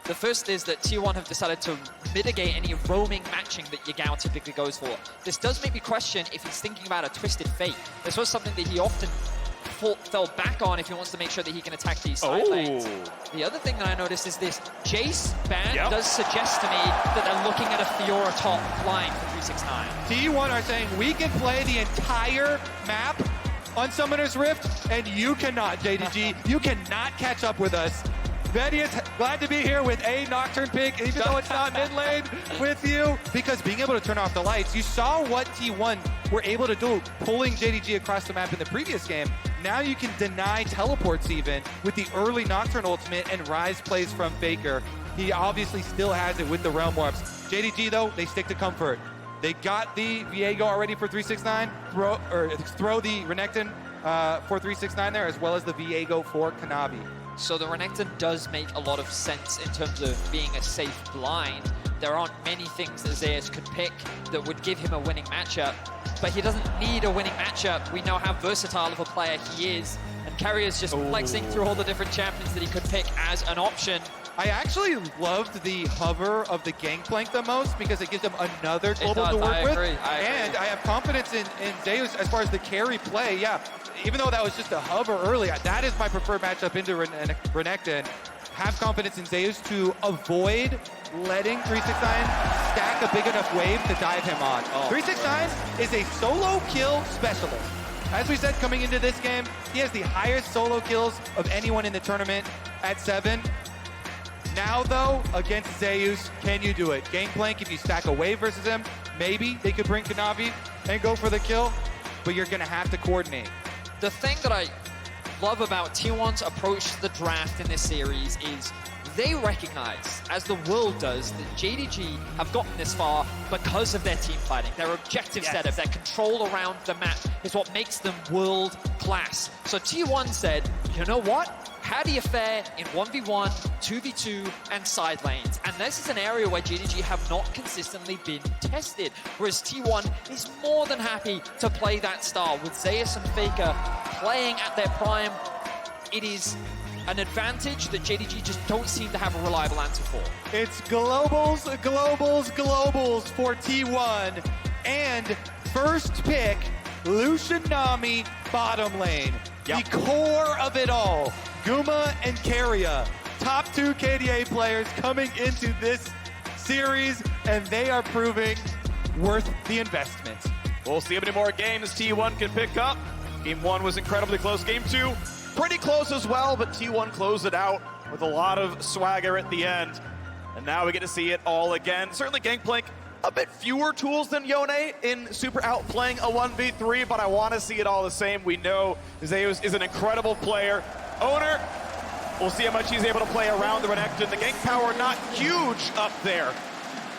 The first is that T1 have decided to mitigate any roaming matching that Yagao typically goes for. This does make me question if he's thinking about a Twisted Fate. This was something that he often fell back on if he wants to make sure that he can attack these side lanes. The other thing that I noticed is this Jace ban does suggest to me that they're looking at a Fiora top line for 369. T1 are saying we can play the entire map on Summoner's Rift, and you cannot, JDG. You cannot catch up with us. Betty is glad to be here with a Nocturne pick, even though it's not mid lane with you, because being able to turn off the lights, you saw what T1 were able to do, pulling JDG across the map in the previous game. Now you can deny teleports even with the early Nocturne ultimate and Rise plays from Faker. He obviously still has it with the Realm Warps. JDG though, they stick to comfort. They got the Viego already for 369, throw the Renekton for 369 there, as well as the Viego for Kanavi. So the Renekton does make a lot of sense in terms of being a safe blind. There aren't many things that Zeus could pick that would give him a winning matchup, but he doesn't need a winning matchup. We know how versatile of a player he is, and Carrier's just flexing through all the different champions that he could pick as an option. I actually loved the hover of the Gangplank the most because it gives them another global to work with. And I have confidence in Zeus as far as the carry play. Yeah, even though that was just a hover early, that is my preferred matchup into Renekton. Have confidence in Zeus to avoid letting 369 stack a big enough wave to dive him on. 369 is a solo kill specialist. As we said coming into this game, he has the highest solo kills of anyone in the tournament at 7. Now though, against Zeus, can you do it? Gangplank, if you stack a wave versus him, maybe they could bring Kanavi and go for the kill, but you're gonna have to coordinate. The thing that I love about T1's approach to the draft in this series is they recognize, as the world does, that JDG have gotten this far because of their team fighting. Their objective setup, their control around the map is what makes them world class. So T1 said, you know what? How do you fare in 1v1, 2v2, and side lanes? And this is an area where JDG have not consistently been tested, whereas T1 is more than happy to play that style. With Zeus and Faker playing at their prime, it is an advantage that JDG just don't seem to have a reliable answer for. It's globals, globals, globals for T1, and first pick, Lucian Nami, bottom lane. The core of it all. Guma and Keria, top 2 KDA players coming into this series, and they are proving worth the investment. We'll see how many more games T1 can pick up. Game 1 was incredibly close. Game 2, pretty close as well, but T1 closed it out with a lot of swagger at the end. And now we get to see it all again. Certainly Gangplank, a bit fewer tools than Yone in super outplaying a 1v3, but I want to see it all the same. We know Zeus is an incredible player. Owner, we'll see how much he's able to play around the Renekton. The gank power not huge up there,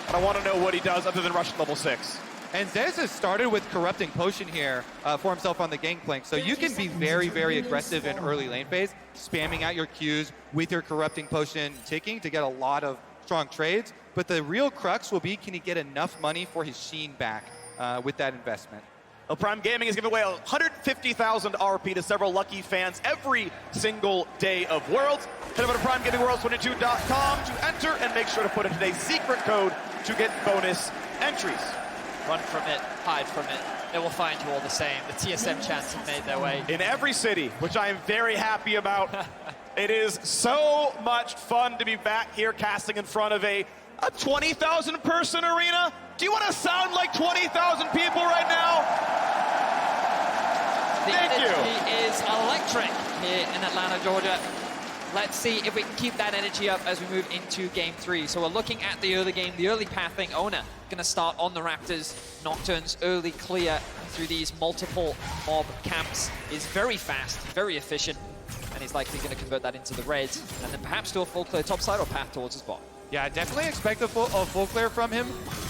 but I want to know what he does other than rush level 6. And Zeus has started with Corrupting Potion here for himself on the Gangplank, so you can be very, very aggressive in early lane phase, spamming out your Qs with your Corrupting Potion ticking to get a lot of strong trades. But the real crux will be, can he get enough money for his Sheen back with that investment? Well, Prime Gaming is giving away 150,000 RP to several lucky fans every single day of Worlds. Head over to PrimeGamingWorlds22.com to enter and make sure to put in today's secret code to get bonus entries. Run from it, hide from it. It will find you all the same. The TSM chants have made their way. In every city, which I am very happy about. It is so much fun to be back here casting in front of a 20,000 person arena. Do you want to sound like 20,000 people right now? The Thank energy you. is electric here in Atlanta, Georgia. Let's see if we can keep that energy up as we move into game 3. So we're looking at the early game, the early pathing. Ona going to start on the Raptors. Nocturne's early clear through these multiple mob camps is very fast, very efficient, and he's likely going to convert that into the reds, and then perhaps do a full clear topside or path towards his bot. Yeah, definitely expect a full clear from him.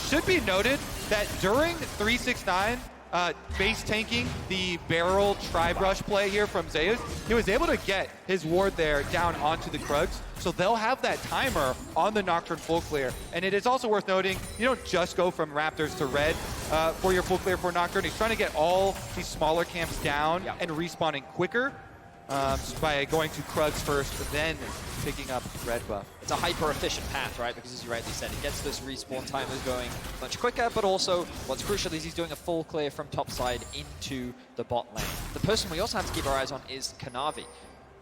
Should be noted that during 369, base tanking the barrel tri-brush play here from Zeus, he was able to get his ward there down onto the Krugs, so they'll have that timer on the Nocturne full clear. And it is also worth noting, you don't just go from Raptors to red for your full clear for Nocturne. He's trying to get all these smaller camps down and respawning quicker. by going to Krugs first, then picking up red buff. It's a hyper-efficient path, right? Because as you rightly said, it gets those respawn timers going much quicker, but also what's crucial is he's doing a full clear from top side into the bot lane. The person we also have to keep our eyes on is Kanavi.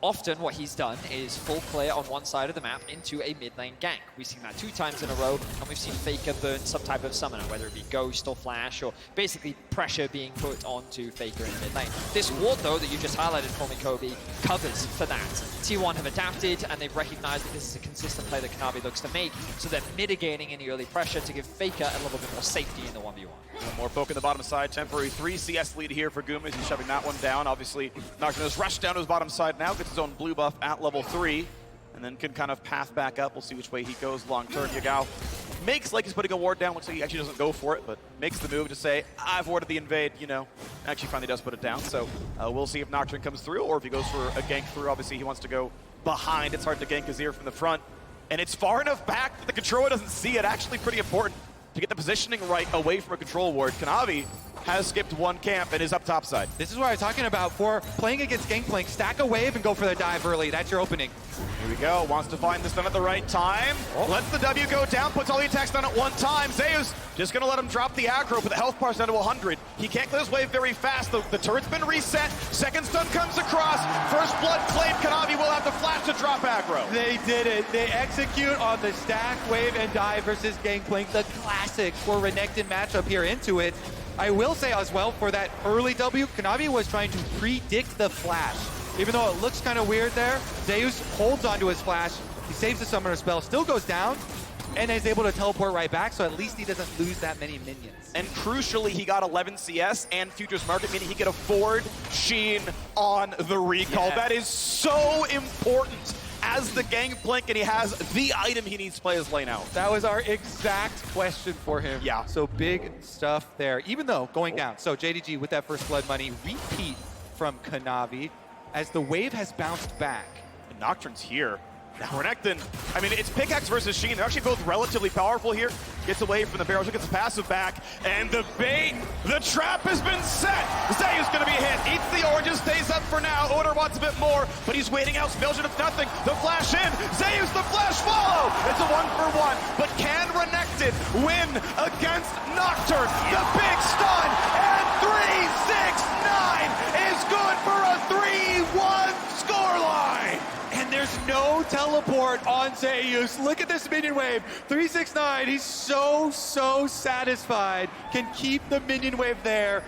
Often what he's done is full clear on one side of the map into a mid lane gank. We've seen that 2 times in a row, and we've seen Faker burn some type of summoner, whether it be Ghost or Flash, or basically pressure being put onto Faker in mid lane. This ward, though, that you just highlighted for me, Kobe, covers for that. T1 have adapted, and they've recognized that this is a consistent play that Kanavi looks to make, so they're mitigating any early pressure to give Faker a little bit more safety in the 1v1. More poke in the bottom side. Temporary 3 CS lead here for Guma as he's shoving that one down. Obviously, Nocturne has rushed down to his bottom side now, gets his own blue buff at level 3, and then can kind of path back up. We'll see which way he goes long term. Yagao makes like he's putting a ward down. Looks like he actually doesn't go for it, but makes the move to say, I've warded the invade, you know. Actually finally does put it down. So we'll see if Nocturne comes through, or if he goes for a gank through. Obviously, he wants to go behind. It's hard to gank Azir from the front. And it's far enough back that the controller doesn't see it. Actually pretty important to get the positioning right away from a control ward. Kanavi has skipped one camp and is up top side. This is what I was talking about for playing against Gangplank. Stack a wave and go for the dive early. That's your opening. Here we go. Wants to find this done at the right time. Lets the W go down, puts all the attacks done at one time. Zeus just going to let him drop the aggro, but the health bar's down to 100. He can't clear his wave very fast. The turret's been reset. Second stun comes across. First blood claimed. Kanavi will have to flash to drop aggro. They did it. They execute on the stack, wave, and dive versus Gangplank. The classic for Renekton matchup here into it. I will say as well, for that early W, Kanavi was trying to predict the flash. Even though it looks kind of weird there, Zeus holds onto his flash. He saves the summoner spell, still goes down, and is able to teleport right back, so at least he doesn't lose that many minions. And crucially, he got 11 CS and Futures Market, meaning he could afford Sheen on the recall. Yeah. That is so important as the Gangplank, and he has the item he needs to play his lane out. That was our exact question for him. Yeah. So big stuff there, even though going down. So JDG with that first blood money, repeat from Kanavi as the wave has bounced back. And Nocturne's here. Now Renekton, I mean, it's Pickaxe versus Sheen. They're actually both relatively powerful here. Gets away from the barrels, gets the passive back, and the bait, the trap has been set. Zeus gonna be hit, eats the oranges, stays up for now. Oder wants a bit more, but he's waiting out. Spillsion, it's nothing. The flash in, Zeus, the flash follow. It's a 1-for-1, but can Renekton win against Nocturne? The big stun, and 3-6-9 is good for a 3-1 scoreline. And there's no teleport on Zeus. Look at this minion wave. 369, he's so satisfied. Can keep the minion wave there.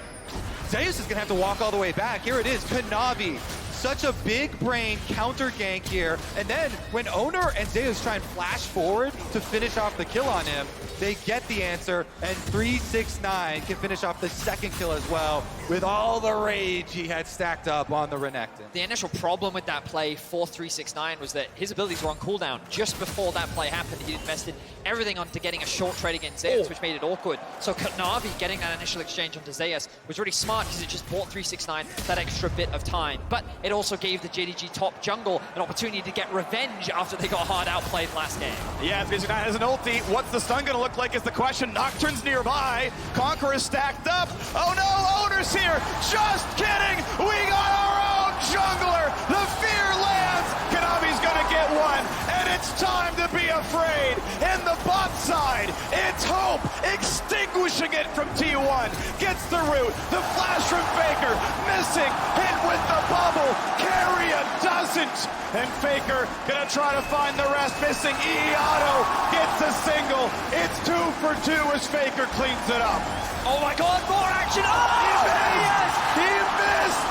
Zeus is gonna have to walk all the way back. Here it is, Kanavi. Such a big brain counter gank here. And then when Owner and Zeus try and flash forward to finish off the kill on him, they get the answer, and 369 can finish off the second kill as well with all the rage he had stacked up on the Renekton. The initial problem with that play for 369 was that his abilities were on cooldown. Just before that play happened, he invested everything onto getting a short trade against Zeus, which made it awkward. So Kanavi getting that initial exchange onto Zeus was really smart because it just bought 369 that extra bit of time. But it also gave the JDG top jungle an opportunity to get revenge after they got hard outplayed last game. Yeah, 369 has an ulti. What's the stun gonna look like is the question. Nocturne's nearby. Conqueror is stacked up. Oh no, Owner's here. Just kidding. We got our own jungler. The fear lands. Kanavi's gonna get one. And it's time to be afraid. In the bot side, it's Hope extinguishing it from T1. Gets the root. The flash from Faker. Missing. Hit with the bubble. Carrier doesn't. And Faker gonna try to find the rest. Missing. Auto gets a single. It's 2 for 2 as Faker cleans it up. Oh my god, more action! Oh, yes! He missed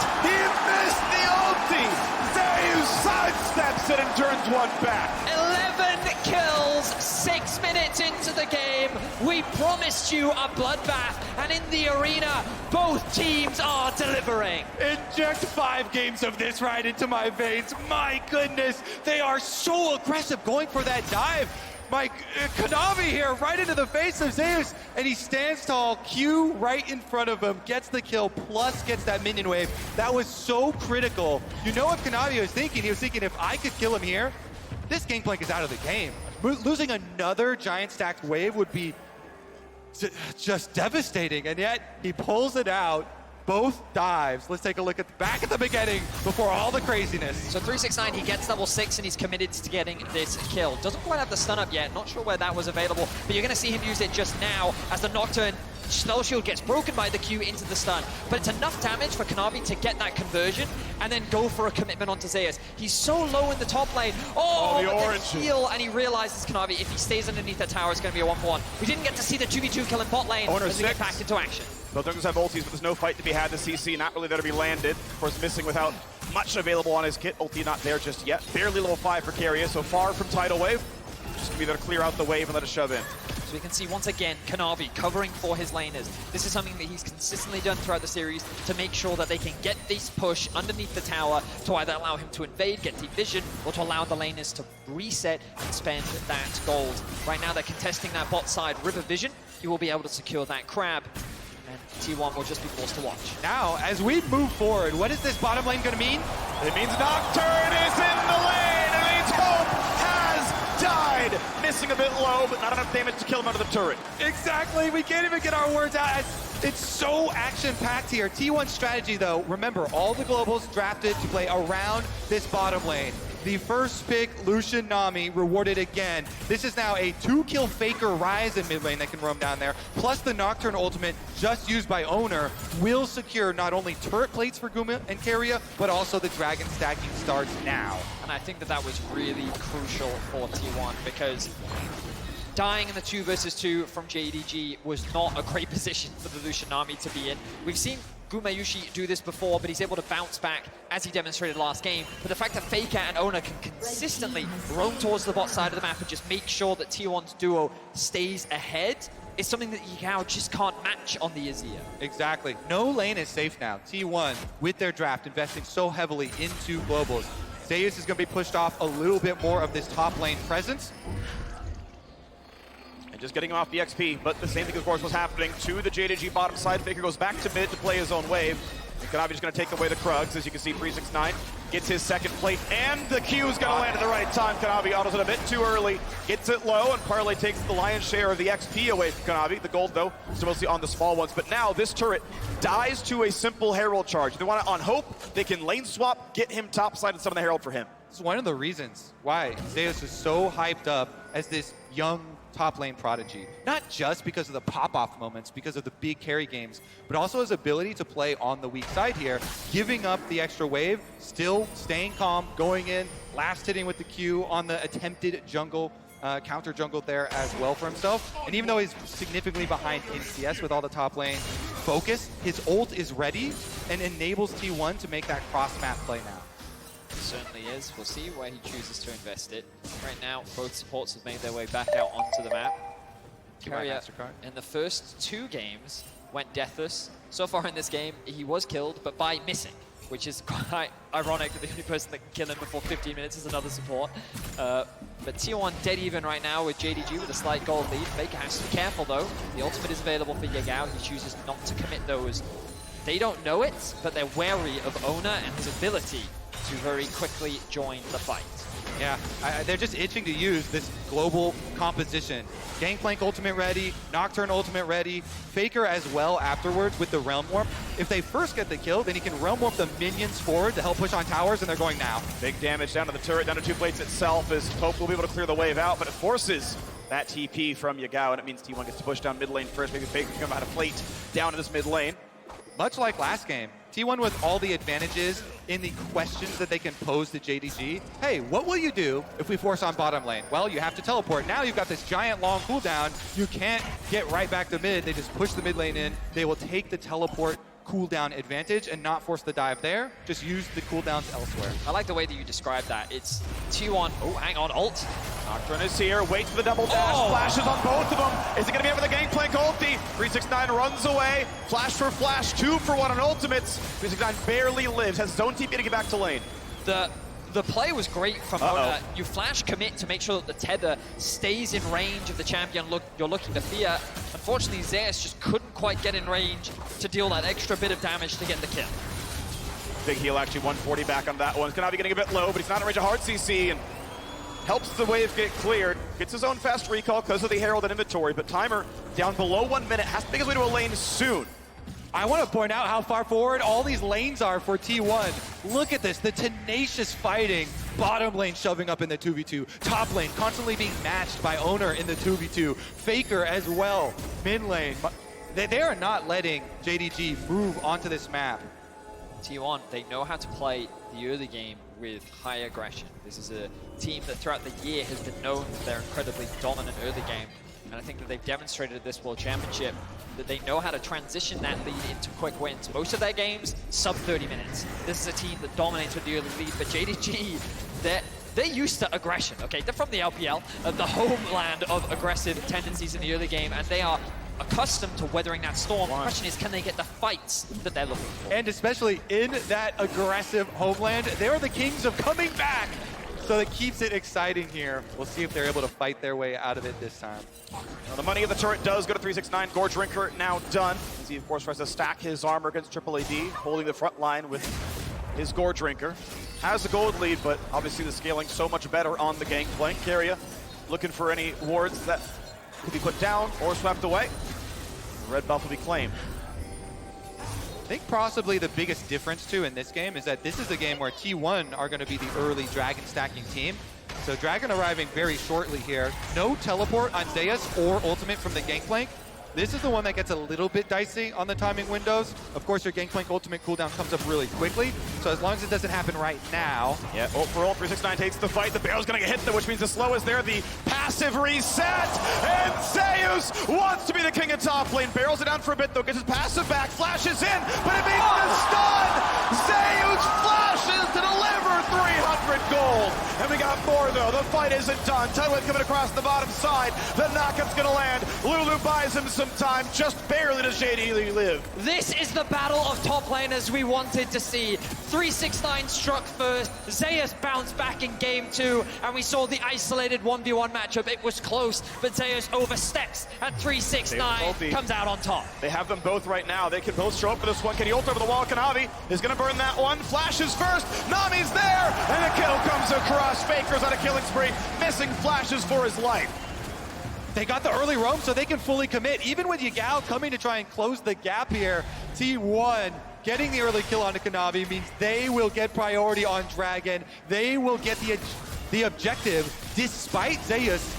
the ulti! Zeus sidesteps it and turns one back. 11 kills, 6 minutes into the game. We promised you a bloodbath, and in the arena, both teams are delivering. Inject 5 games of this right into my veins. My goodness, they are so aggressive going for that dive. Kanavi here, right into the face of Zeus, and he stands tall, Q right in front of him, gets the kill, plus gets that minion wave. That was so critical. You know what Kanavi was thinking? He was thinking, if I could kill him here, this Gangplank is out of the game. Losing another giant stacked wave would be just devastating, and yet he pulls it out. both dives. Let's take a look back at the beginning before all the craziness. So 369, he gets level 6 and he's committed to getting this kill. Doesn't quite have the stun up yet, not sure where that was available, but you're gonna see him use it just now as the Nocturne spell shield gets broken by the Q into the stun. But it's enough damage for Kanavi to get that conversion and then go for a commitment onto Zeus. He's so low in the top lane. Oh, the but orange heal, and he realizes Kanavi, if he stays underneath the tower, it's gonna be a 1-for-1. We didn't get to see the 2v2 kill in bot lane as we get back into action. Both Dungeons have ultis, but there's no fight to be had. The CC not really there to be landed. Of course, missing without much available on his kit. Ulti not there just yet. Barely level 5 for Keria, so far from Tidal Wave. Just gonna be there to clear out the wave and let it shove in. So we can see once again Kanavi covering for his laners. This is something that he's consistently done throughout the series to make sure that they can get this push underneath the tower to either allow him to invade, get deep vision, or to allow the laners to reset and spend that gold. Right now they're contesting that bot side River Vision. You will be able to secure that crab, and T1 will just be forced to watch. Now, as we move forward, what is this bottom lane going to mean? It means Nocturne is in the lane, and it means Hope has died. Missing a bit low, but not enough damage to kill him out of the turret. Exactly, we can't even get our words out. It's so action-packed here. T1's strategy, though, remember, all the globals drafted to play around this bottom lane. The first pick, Lucian Nami, rewarded again. This is now a 2-kill Faker Rise in mid lane that can roam down there, plus the Nocturne ultimate just used by Owner will secure not only turret plates for Guma and Keria, but also the dragon stacking starts now. And I think that that was really crucial for T1 because dying in the 2 versus 2 from JDG was not a great position for the Lucian Nami to be in. We've seen Gumayushi do this before, but he's able to bounce back as he demonstrated last game. But the fact that Faker and Owner can consistently roam towards the bot side of the map and just make sure that T1's duo stays ahead is something that Yagao just can't match on the Azir. Exactly. No lane is safe now. T1, with their draft, investing so heavily into globals. Zeus is going to be pushed off a little bit more of this top lane presence. Just getting him off the XP, but the same thing, of course, was happening to the JDG bottom side. Faker goes back to mid to play his own wave. And Kanavi just going to take away the Krugs. As you can see, 369 gets his second plate, and the Q is going to land at the right time. Kanavi autos it a bit too early, gets it low, and Parlay takes the lion's share of the XP away from Kanavi. The gold, though, is mostly on the small ones. But now this turret dies to a simple Herald charge. If they want it on Hope, they can lane swap, get him topside and summon the Herald for him. This is one of the reasons why Zeus is so hyped up as this young top lane prodigy. Not just because of the pop-off moments, because of the big carry games, but also his ability to play on the weak side here, giving up the extra wave, still staying calm, going in, last hitting with the Q on the attempted jungle, counter jungle there as well for himself. And even though he's significantly behind in CS with all the top lane focus, his ult is ready and enables T1 to make that cross-map play now. Certainly is. We'll see where he chooses to invest it. Right now, both supports have made their way back out onto the map. Keria, in the first 2 games, went deathless. So far in this game, he was killed, but by missing, which is quite ironic that the only person that can kill him before 15 minutes is another support. But T1 dead even right now with JDG with a slight gold lead. Faker has to be careful, though. The ultimate is available for Yagao. He chooses not to commit those. They don't know it, but they're wary of Owner and his ability to very quickly join the fight. Yeah, they're just itching to use this global composition. Gangplank ultimate ready, Nocturne ultimate ready, Faker as well afterwards with the Realm Warp. If they first get the kill, then he can Realm Warp the minions forward to help push on towers, and they're going now. Big damage down to the turret, down to 2 plates itself, as Hope will be able to clear the wave out, but it forces that TP from Yagao, and it means T1 gets to push down mid lane first. Maybe Faker can come out of plate down to this mid lane. Much like last game, T1 with all the advantages in the questions that they can pose to JDG. Hey, what will you do if we force on bottom lane? Well, you have to teleport. Now you've got this giant long cooldown. You can't get right back to mid. They just push the mid lane in. They will take the teleport cooldown advantage and not force the dive there. Just use the cooldowns elsewhere. I like the way that you described that. It's T1, oh, hang on, ult. Nocturne is here, waits for the double dash, flashes on both of them. Is it going to be able to Gangplank ulti? 369 runs away, flash for flash, 2 for 1 on ultimates. 369 barely lives, has zone TP to get back to lane. The play was great from Owner. You flash commit to make sure that the tether stays in range of the champion you're looking to fear. Unfortunately, Zeus just couldn't quite get in range to deal that extra bit of damage to get the kill. Big heal, actually, 140 back on that one. Kanavi getting a bit low, but he's not in range of hard CC, and helps the wave get cleared. Gets his own fast recall because of the Herald and inventory, but timer down below 1 minute, has to make his way to a lane soon. I want to point out how far forward all these lanes are for T1. Look at this, the tenacious fighting. Bottom lane shoving up in the 2v2. Top lane constantly being matched by Owner in the 2v2. Faker as well. Mid lane. They are not letting JDG move onto this map. T1, they know how to play the early game with high aggression. This is a team that throughout the year has been known for their incredibly dominant early game. And I think that they've demonstrated at this World Championship that they know how to transition that lead into quick wins. Most of their games, sub 30 minutes. This is a team that dominates with the early lead, but JDG, they're used to aggression, okay? They're from the LPL, the homeland of aggressive tendencies in the early game, and they are accustomed to weathering that storm. The question is, can they get the fights that they're looking for? And especially in that aggressive homeland, they are the kings of coming back. So that keeps it exciting here. We'll see if they're able to fight their way out of it this time. Well, the money of the turret does go to 369. Gore Drinker now done. As he, of course, tries to stack his armor against Triple AD, holding the front line with his Gore Drinker. Has the gold lead, but obviously the scaling so much better on the gangplank. Carrier looking for any wards that could be put down or swept away. The red buff will be claimed. I think possibly the biggest difference too in this game is that this is a game where T1 are going to be the early Dragon stacking team. So Dragon arriving very shortly here. No teleport on Zeus or ultimate from the Gangplank. This is the one that gets a little bit dicey on the timing windows. Of course, your Gangplank ultimate cooldown comes up really quickly. So as long as it doesn't happen right now. Yeah, ult for ult, 369 takes the fight. The barrel's gonna get hit though, which means the slow is there. The passive reset, and Zeus wants to be the king of top lane. Barrels it down for a bit though, gets his passive back, flashes in, but it means the stun! Zeus flashes to deliver 300 gold. And we got more though, the fight isn't done. Tidewave coming across the bottom side. The knockup's gonna land. Lulu buys him some time, just barely does JDG live. This is the battle of top laners we wanted to see. 369 struck first, Zeus bounced back in game 2, and we saw the isolated 1v1 matchup. It was close, but Zeus oversteps, and 369 comes out on top. They have them both right now. They can both show up for this one. Can he ult over the wall? Kanavi is gonna burn that one. Flashes first, Nami's there, and the kill comes across. Faker's on a killing spree, missing flashes for his life. They got the early roam, so they can fully commit. Even with Yagao coming to try and close the gap here, T1 getting the early kill onto Kanavi means they will get priority on Dragon. They will get the objective despite Zeus.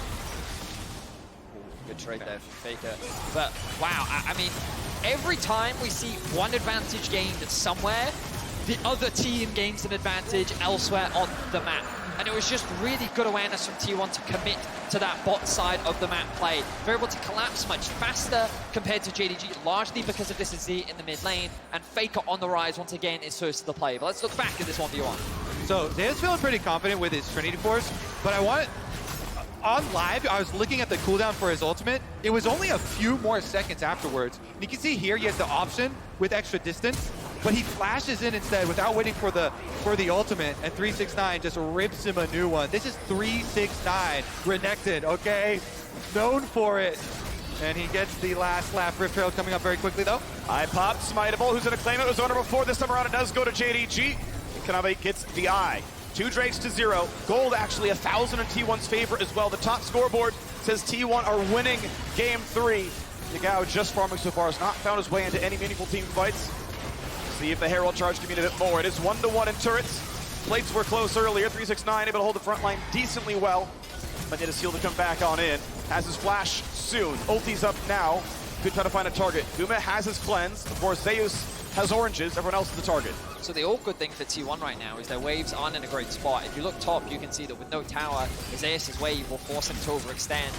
Good trade there for Faker. But wow, I mean, every time we see one advantage gained somewhere, the other team gains an advantage elsewhere on the map. And it was just really good awareness from T1 to commit to that bot side of the map play. They're able to collapse much faster compared to JDG, largely because of this Z in the mid lane, and Faker on the rise once again is first to the play. But let's look back at this 1v1. So Zeus feeling pretty confident with his Trinity Force, but on live, I was looking at the cooldown for his ultimate. It was only a few more seconds afterwards. And you can see here he has the option with extra distance, but he flashes in instead without waiting for the ultimate, and 369 just rips him a new one. This is 369 Renekton, okay? Known for it. And he gets the last lap. Rift Herald coming up very quickly though. I popped Smiteable, who's gonna claim it. Was owner before. This time around it does go to JDG. Kanavi gets the eye. 2 Drakes to 0. Gold actually 1,000 in T1's favor as well. The top scoreboard says T1 are winning game 3. Yagao just farming so far has not found his way into any meaningful team fights. See if the Herald charge can mean a bit more. It is 1-1 in turrets. Plates were close earlier. 369 able to hold the front line decently well. But need a seal to come back on in. Has his flash soon. Ulti's up now. Could try to find a target. Guma has his cleanse. Of course, Zeus has oranges. Everyone else is the target. So the all good thing for T1 right now is their waves aren't in a great spot. If you look top, you can see that with no tower, Zeus' wave will force him to overextend.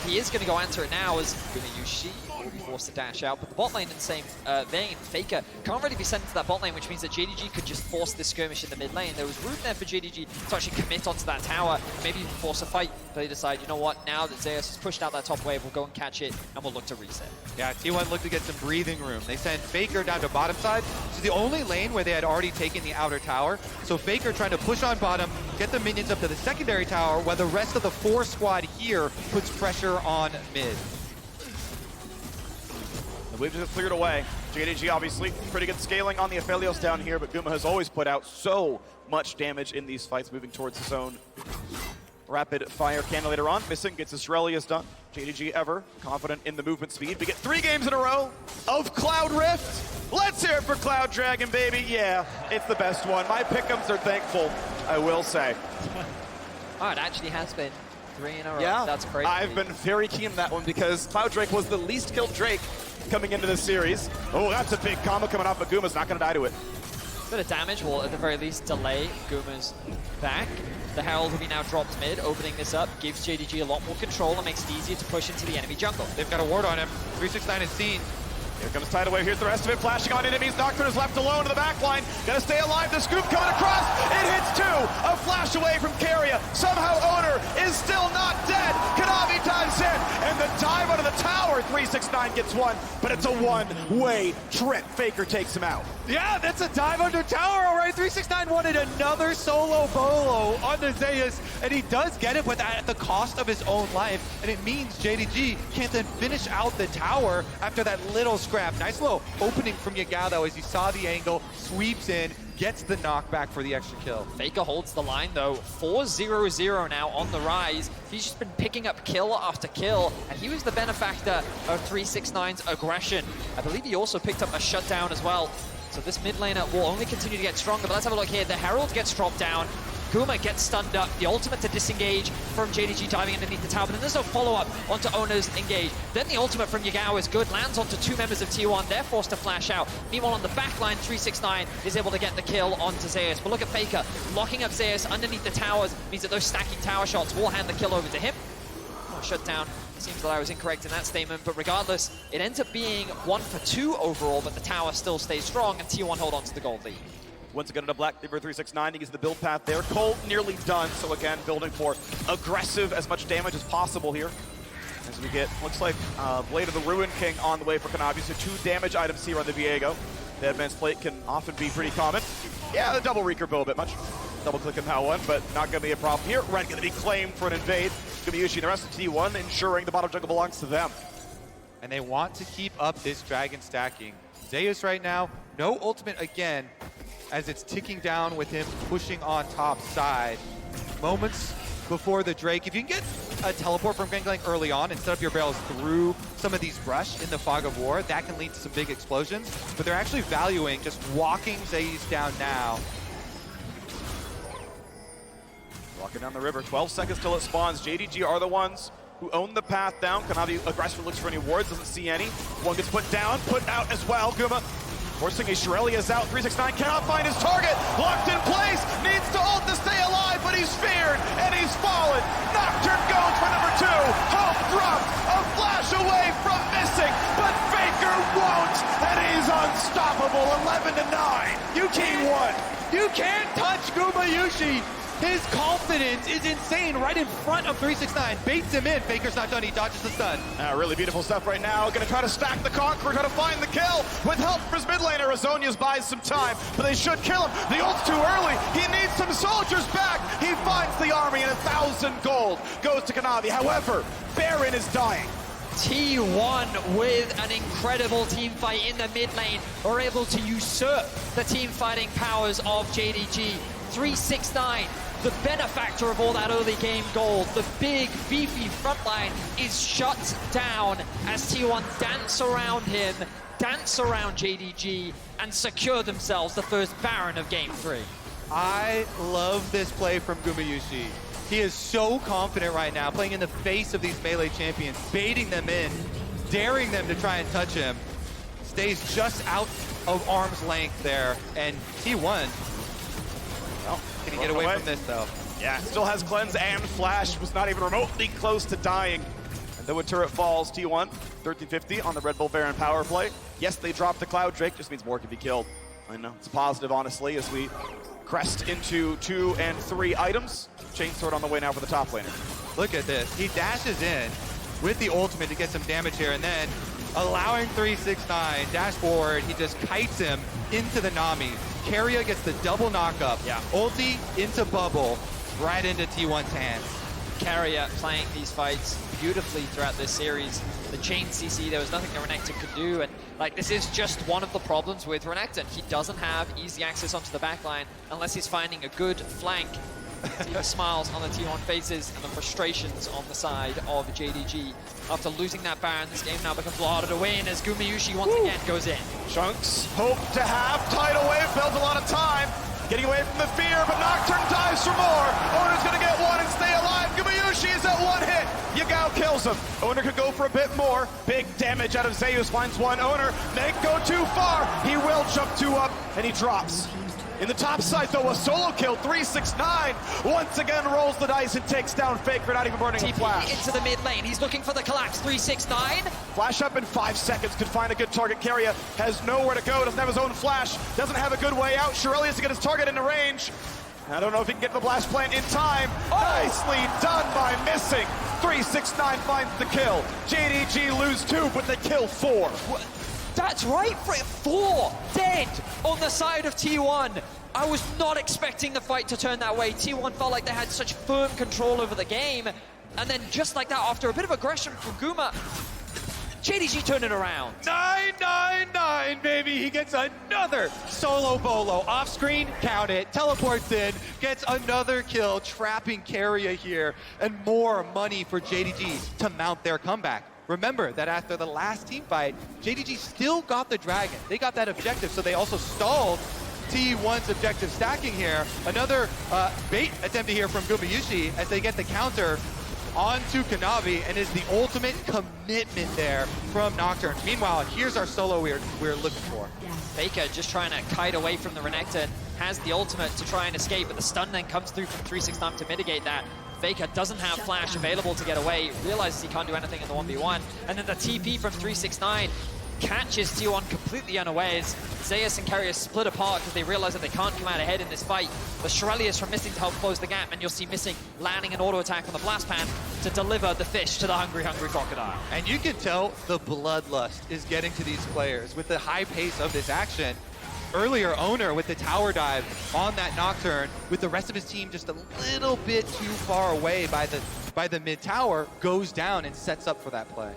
He is going to go answer it now as going to use She, will be forced to dash out. But the bot lane in the same vein, Faker can't really be sent to that bot lane, which means that JDG could just force this skirmish in the mid lane. There was room there for JDG to actually commit onto that tower, maybe even force a fight. But they decide, you know what, now that Zeus has pushed out that top wave, we'll go and catch it, and we'll look to reset. Yeah, T1 looked to get some breathing room. They sent Faker down to bottom side. So the only lane where they had already taken the outer tower. So Faker trying to push on bottom, get the minions up to the secondary tower, while the rest of the 4 squad here puts pressure on mid. The waves have cleared away. JDG obviously pretty good scaling on the Aphelios down here, but Guma has always put out so much damage in these fights moving towards the zone. rapid fire cannon later on. Missing gets Australia's done. JDG ever confident in the movement speed. We get 3 games in a row of Cloud Rift. Let's hear it for Cloud Dragon, baby. Yeah, it's the best one. My pick'ems are thankful, I will say. Oh, it actually has been 3 in a row. Yeah, that's crazy. I've been very keen on that one because Cloud Drake was the least killed Drake coming into this series. Oh, that's a big combo coming off, but Guma's not going to die to it. Bit of damage will at the very least delay Guma's back. The Herald will be now dropped mid. Opening this up gives JDG a lot more control and makes it easier to push into the enemy jungle. They've got a ward on him. 369 is seen. Here comes Tidewave. Here's the rest of it. Flashing on enemies. Nocturne is left alone in the back line. Gotta stay alive. The scoop coming across. It hits 2. A flash away from Keria. Somehow Owner is still not dead. Kanavi dives in. And the dive onto the tower. 369 gets 1. But it's a one-way trip. Faker takes him out. Yeah, that's a dive under tower, all right. 369 wanted another solo bolo onto Zeus, and he does get it, but at the cost of his own life. And it means JDG can't then finish out the tower after that little scrap. Nice little opening from Yagao, though, as you saw the angle, sweeps in, gets the knockback for the extra kill. Faker holds the line though. 4-0-0 now on the rise. He's just been picking up kill after kill, and he was the benefactor of 369's aggression. I believe he also picked up a shutdown as well. So this mid laner will only continue to get stronger, but let's have a look here. The Herald gets dropped down. Guma gets stunned up. The ultimate to disengage from JDG diving underneath the tower, but then there's no follow-up onto Owner's engage. Then the ultimate from Yagao is good, lands onto 2 members of T1. They're forced to flash out. Meanwhile, on the backline, 369 is able to get the kill onto Zeus. But look at Faker, locking up Zeus underneath the towers means that those stacking tower shots will hand the kill over to him. Oh, shutdown. Seems that I was incorrect in that statement, but regardless, it ends up being 1 for 2 overall, but the tower still stays strong, and T1 hold on to the gold lead. Once again, into Black Cleaver 369, he gets the build path there. Cold nearly done, so again, building for aggressive, as much damage as possible here. As we get, looks like Blade of the Ruin King on the way for Kanavi, so 2 damage items here on the Viego. The advanced plate can often be pretty common. Yeah, the double recur build a bit much. Double click him how one, but not going to be a problem here. Red going to be claimed for an invade. Gumayushi and the rest of T1 ensuring the bottom jungle belongs to them. And they want to keep up this dragon stacking. Zeus right now, no ultimate again, as it's ticking down with him pushing on top side. Moments before the Drake. If you can get a teleport from Gangplank early on and set up your barrels through some of these brush in the fog of war, that can lead to some big explosions. But they're actually valuing just walking Zeus down now. Walking down the river, 12 seconds till it spawns. JDG are the ones who own the path down. Kanavi aggressively looks for any wards, doesn't see any. One gets put down, put out as well. Guma forcing a Shirelia's out. 369 cannot find his target. Locked in place, needs to ult to stay alive, but he's feared and he's fallen. Nocturne goes for number 2. Hope dropped, a flash away from missing, but Faker won't, and he's unstoppable. 11-9. You can't touch Gumayushi. His confidence is insane right in front of 369. Baits him in. Faker's not done. He dodges the stun. Really beautiful stuff right now. Going to try to stack the Conqueror, try to find the kill. With help from his mid laner, Azonia's buys some time, but they should kill him. The ult's too early. He needs some soldiers back. He finds the army, and 1,000 gold goes to Kanavi. However, Baron is dying. T1 with an incredible team fight in the mid lane are able to usurp the team fighting powers of JDG. 369, the benefactor of all that early game gold, the big beefy frontline is shut down as T1 dance around him, dance around JDG, and secure themselves the first Baron of game 3. I love this play from Gumayushi. He is so confident right now, playing in the face of these melee champions, baiting them in, daring them to try and touch him. Stays just out of arm's length there, and T1, well, can he get away from this though? Yeah, still has cleanse and flash, was not even remotely close to dying. And then when turret falls, T1, 1350 on the Red Bull Baron power play. Yes, they dropped the Cloud Drake, just means more can be killed. I know, it's positive, honestly, as we crest into 2 and 3 items. Chainsword on the way now for the top laner. Look at this. He dashes in with the ultimate to get some damage here, and then allowing 369 dash forward, he just kites him into the Nami. Keria gets the double knockup. Yeah. Ulti into bubble, right into T1's hands. Keria playing these fights beautifully throughout this series. The chain CC, there was nothing that Renekton could do, and like this is just one of the problems with Renekton. He doesn't have easy access onto the backline unless he's finding a good flank. See the smiles on the T1 faces and the frustrations on the side of JDG. After losing that Baron, this game now becomes a lot harder to win as Gumayusi once again goes in. Chunks hope to have tidal wave, builds a lot of time. Getting away from the fear, but Nocturne dives for more. Owner's gonna get one and stay alive. Gumayusi is at one hit. Yagao kills him. Owner could go for a bit more. Big damage out of Zeus, finds one. Owner may go too far. He will jump two up, and he drops. In the top side, though, a solo kill, 369. Once again rolls the dice and takes down Faker, not even burning a flash. Into the mid lane, he's looking for the collapse, 369. Flash up in 5 seconds, could find a good target. Keria has nowhere to go, doesn't have his own flash, doesn't have a good way out. Shirelli has to get his target into range. I don't know if he can get the blast plant in time. Nicely done by missing. 369 finds the kill. JDG lose 2, but they kill 4. That's right, 4 dead on the side of T1. I was not expecting the fight to turn that way. T1 felt like they had such firm control over the game. And then just like that, after a bit of aggression from Guma, JDG turned it around. 999, baby. He gets another solo bolo. Off screen, count it. Teleports in, gets another kill, trapping Keria here. And more money for JDG to mount their comeback. Remember that after the last team fight, JDG still got the dragon. They got that objective, so they also stalled T1's objective stacking here. Another bait attempted here from Gumayusi as they get the counter onto Kanavi, and is the ultimate commitment there from Nocturne. Meanwhile, here's our solo we're looking for. Faker just trying to kite away from the Renekton, has the ultimate to try and escape, but the stun then comes through from 369 to mitigate that. Faker doesn't have flash available to get away, realizes he can't do anything in the 1v1, and then the TP from 369 catches T1 completely unawares. Zeus and Keria split apart because they realize that they can't come out ahead in this fight. The Shirelli from Missing to help close the gap, and you'll see Missing landing an auto attack on the blast pan to deliver the fish to the hungry crocodile. And you can tell the bloodlust is getting to these players with the high pace of this action. Earlier, Owner with the tower dive on that Nocturne, with the rest of his team just a little bit too far away by the mid tower, goes down and sets up for that play.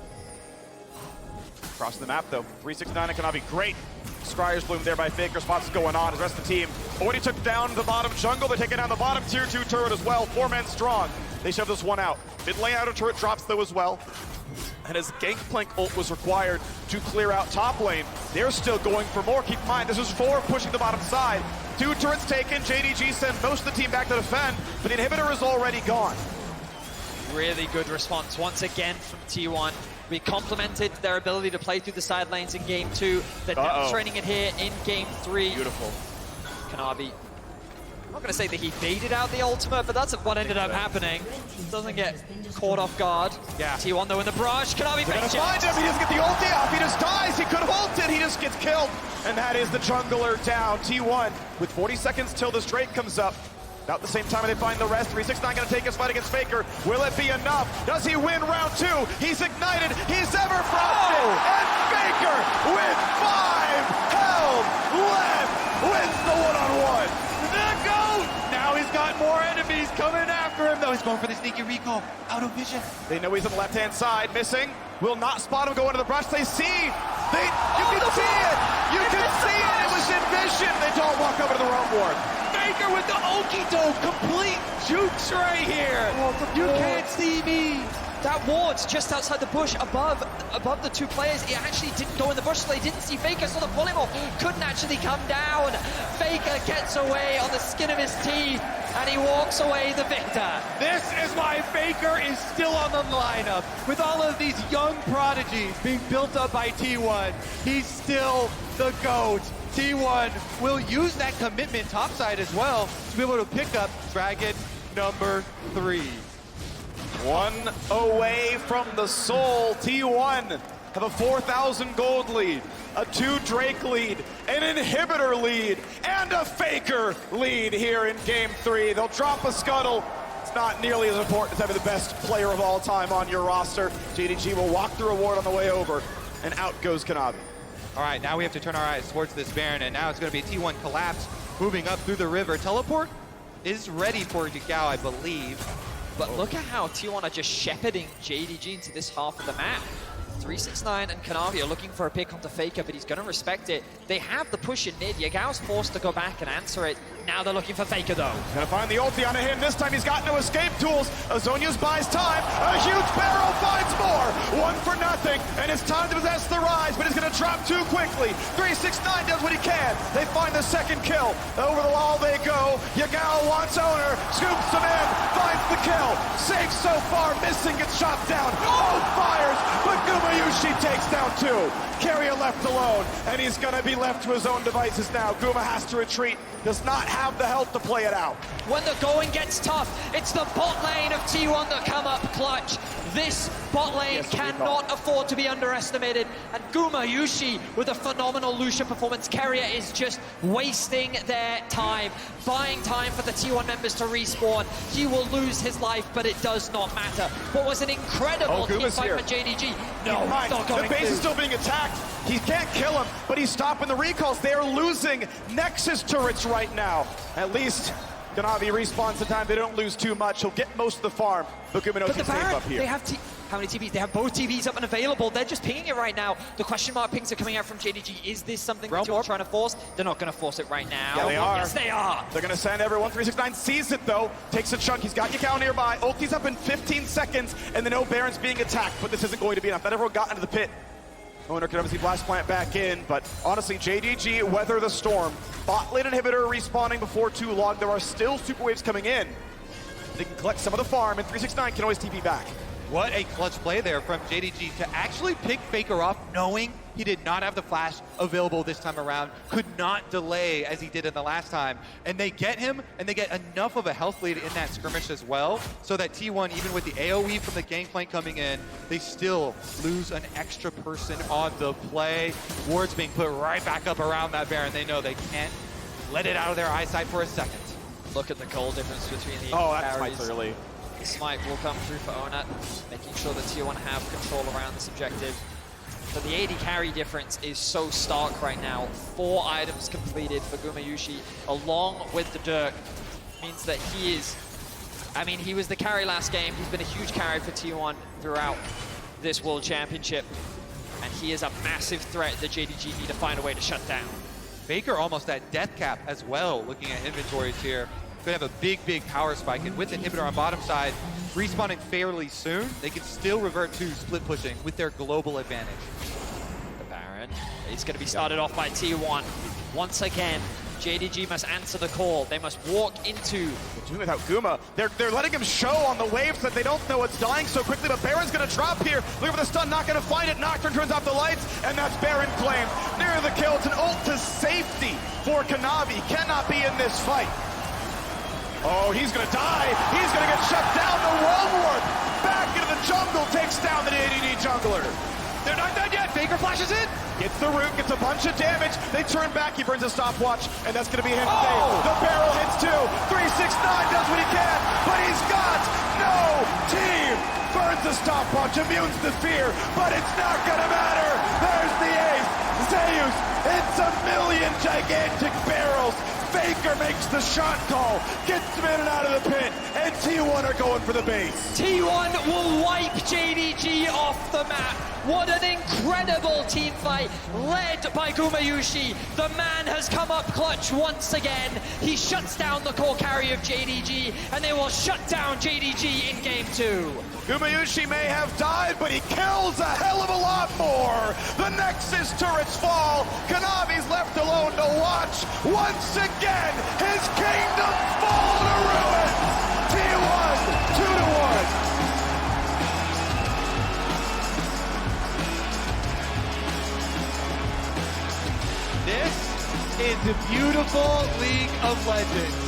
Crossing the map, though. 369 and Kanavi, great. Scryer's bloom there by Faker. Spots going on. The rest of the team already took down the bottom jungle. They're taking down the bottom tier 2 turret as well. 4 men strong. They shove this one out. Mid lane outer turret drops, though, as well. And as Gangplank ult was required to clear out top lane, they're still going for more. Keep in mind, this is 4 pushing the bottom side. 2 turrets taken. JDG sent most of the team back to defend, but the inhibitor is already gone. Really good response once again from T1. We complimented their ability to play through the side lanes in game 2. They're demonstrating it here in game 3. Beautiful. Kanavi, I'm not going to say that he baited out the ultimate, but that's what ended up happening. Doesn't get caught off guard. Yeah. T1 though in the brush. Kanavi They're gonna makes it. find him. He doesn't get the ulti off. He just dies. He could have ulted. He just gets killed. And that is the jungler down. T1 with 40 seconds till this Drake comes up. About the same time they find the rest. 369 gonna take his fight against Faker. Will it be enough? Does he win round 2? He's ignited. He's ever frosted. And Faker with 5 health left wins the one-on-one. The GOAT! Now he's got more enemies coming after him, though. He's going for the sneaky recall. Out of vision. They know he's on the left-hand side. Missing. Will not spot him go into the brush. They see. You can see it. You can see it. It was in vision. They don't walk over to the wrong ward. Faker with the okie doke, complete jukes right here. You can't see me. That ward's just outside the bush above the 2 players. It actually didn't go in the bush, so they didn't see Faker, so the polymorph couldn't actually come down. Faker gets away on the skin of his teeth, and he walks away the victor. This is why Faker is still on the lineup. With all of these young prodigies being built up by T1, he's still the GOAT. T1 will use that commitment topside as well to be able to pick up Dragon number 3. 1 away from the soul. T1 have a 4,000 gold lead, a 2 Drake lead, an inhibitor lead, and a Faker lead here in game 3. They'll drop a scuttle. It's not nearly as important as having the best player of all time on your roster. JDG will walk the reward on the way over, and out goes Kanavi. All right, now we have to turn our eyes towards this Baron, and now it's going to be a T1 collapse moving up through the river. Teleport is ready for Yagao, I believe. But look at how T1 are just shepherding JDG into this half of the map. 369 and Kanavi are looking for a pick onto Faker, but he's going to respect it. They have the push in mid. Yagao's forced to go back and answer it. Now they're looking for Faker though. Gonna find the ulti onto him. This time he's got no escape tools. Azonius buys time. A huge barrel finds more. 1-0, and it's time to possess the Rise, but he's gonna drop too quickly. 369 does what he can. They find the second kill. Over the wall they go. Yagao wants owner. Scoops him in. Finds the kill. Safe so far. Missing, gets shot down. Oh, fires, but Gumayushi takes down 2. Carrier left alone, and he's gonna be left to his own devices now. Guma has to retreat. Does not have the health to play it out. When the going gets tough, it's the bot lane of T1 that come up clutch. This bot lane cannot afford to be underestimated. And Gumayushi with a phenomenal Lucian performance. Carrier is just wasting their time, buying time for the T1 members to respawn. He will lose his life, but it does not matter. What was an incredible team fight for JDG. No, not going the base to. is still being attacked. He can't kill him, but he's stopping the recalls. They are losing Nexus turrets right now. At least Ganavi respawns the time. They don't lose too much. He'll get most of the farm. But Guma knows he's safe up here. They have how many TVs? They have both TVs up and available. They're just pinging it right now. The question mark pings are coming out from JDG. Is this something that you're trying to force? They're not going to force it right now. Yeah, they are. Yes, they are. They're going to send everyone. 369 sees it, though. Takes a chunk. He's got Yagao nearby. Ulti's up in 15 seconds, and the no Baron's being attacked, but this isn't going to be enough. Not everyone got into the pit. Owner can obviously blast plant back in, but honestly, JDG weather the storm. Bot lane inhibitor respawning before too long. There are still super waves coming in. They can collect some of the farm, and 369 can always TP back. What a clutch play there from JDG to actually pick Faker off, knowing he did not have the flash available this time around, could not delay as he did in the last time. And they get him, and they get enough of a health lead in that skirmish as well, so that T1, even with the AoE from the gangplank coming in, they still lose an extra person on the play. Wards being put right back up around that Baron. They know they can't let it out of their eyesight for a second. Look at the goal difference between the that's carries. quite early. The smite will come through for Onat, making sure that T1 have control around this objective. But the AD carry difference is so stark right now. 4 items completed for Gumayushi, along with the Dirk. Means that he is, I mean, he was the carry last game. He's been a huge carry for T1 throughout this World Championship. And he is a massive threat that JDG need to find a way to shut down. Faker almost at death cap as well, looking at inventories here. Could have a big power spike, and with inhibitor on bottom side, respawning fairly soon, they can still revert to split pushing with their global advantage. The Baron is going to be started off by T1. Once again, JDG must answer the call. They must walk into... They're doing without Guma. They're letting him show on the waves that they don't know it's dying so quickly, but Baron's going to drop here. Looking for the stun, not going to find it. Nocturne turns off the lights, and that's Baron claimed. Near the kill, it's an ult to safety for Kanavi. Cannot be in this fight. Oh, he's going to die. He's going to get shut down. The wall warp back into the jungle takes down the JDG jungler. They're not done yet. Faker flashes in. Gets the root, gets a bunch of damage. They turn back. He burns a stopwatch, and that's going to be him Oh! today. The barrel hits too. 369 does what he can, but he's got no team. Burns the stopwatch, immunes the fear, but it's not going to matter. There's the ace. Zeus, it's a million gigantic barrels. Faker makes the shot call, gets him in and out of the pit, and T1 are going for the base. T1 will wipe JDG off the map. What an incredible team fight, led by Gumayushi. The man has come up clutch once again. He shuts down the core carry of JDG, and they will shut down JDG in game 2. Gumayushi may have died, but he kills a hell of a lot more. The Nexus turrets fall. Kanavi's left alone to watch. Once again, his kingdoms fall to ruin. T1, 2-1. This is the beautiful League of Legends.